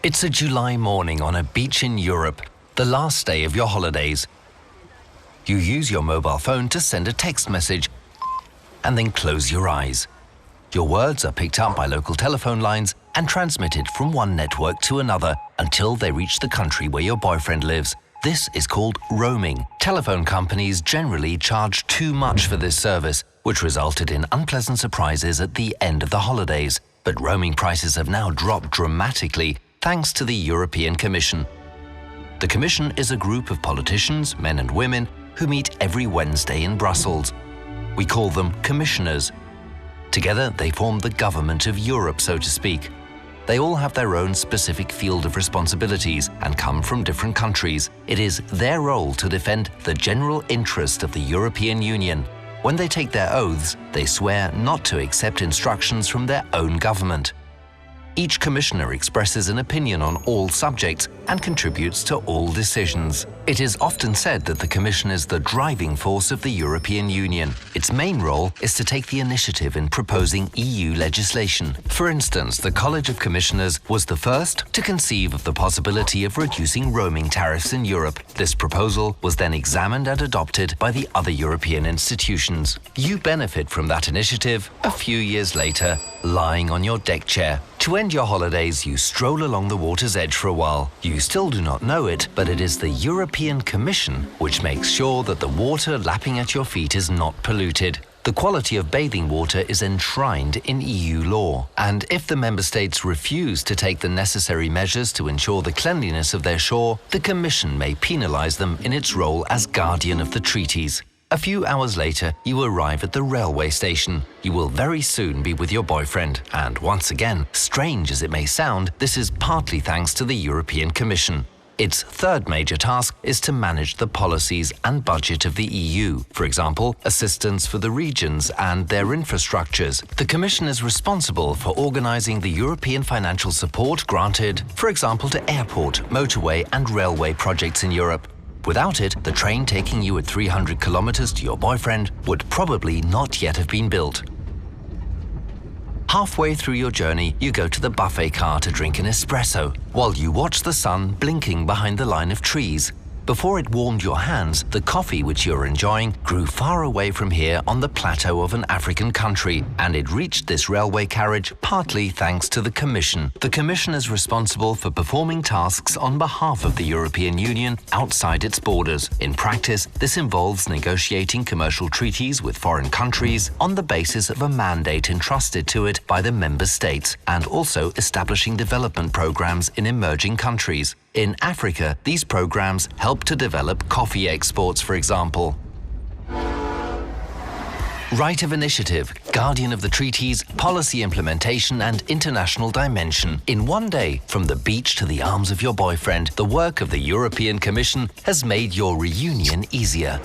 It's a July morning on a beach in Europe, the last day of your holidays. You use your mobile phone to send a text message and then close your eyes. Your words are picked up by local telephone lines and transmitted from one network to another until they reach the country where your boyfriend lives. This is called roaming. Telephone companies generally charge too much for this service, which resulted in unpleasant surprises at the end of the holidays. But roaming prices have now dropped dramatically thanks to the European Commission. The Commission is a group of politicians, men and women, who meet every Wednesday in Brussels. We call them commissioners. Together, they form the government of Europe, so to speak. They all have their own specific field of responsibilities and come from different countries. It is their role to defend the general interest of the European Union. When they take their oaths, they swear not to accept instructions from their own government. Each commissioner expresses an opinion on all subjects and contributes to all decisions. It is often said that the Commission is the driving force of the European Union. Its main role is to take the initiative in proposing EU legislation. For instance, the College of Commissioners was the first to conceive of the possibility of reducing roaming tariffs in Europe. This proposal was then examined and adopted by the other European institutions. You benefit from that initiative a few years later, lying on your deck chair. To end your holidays, you stroll along the water's edge for a while. You still do not know it, but it is the European Commission which makes sure that the water lapping at your feet is not polluted. The quality of bathing water is enshrined in EU law, and if the member states refuse to take the necessary measures to ensure the cleanliness of their shore, the Commission may penalise them in its role as guardian of the treaties. A few hours later, you arrive at the railway station. You will very soon be with your boyfriend. And once again, strange as it may sound, this is partly thanks to the European Commission. Its third major task is to manage the policies and budget of the EU. For example, assistance for the regions and their infrastructures. The Commission is responsible for organising the European financial support granted, for example, to airport, motorway and railway projects in Europe. Without it, the train taking you at 300 kilometers to your boyfriend would probably not yet have been built. Halfway through your journey, you go to the buffet car to drink an espresso, while you watch the sun blinking behind the line of trees. Before it warmed your hands, the coffee which you're enjoying grew far away from here on the plateau of an African country, and it reached this railway carriage partly thanks to the Commission. The Commission is responsible for performing tasks on behalf of the European Union outside its borders. In practice, this involves negotiating commercial treaties with foreign countries on the basis of a mandate entrusted to it by the member states, and also establishing development programs in emerging countries. In Africa, these programs help to develop coffee exports, for example. Right of initiative, guardian of the treaties, policy implementation and international dimension. In one day, from the beach to the arms of your boyfriend, the work of the European Commission has made your reunion easier.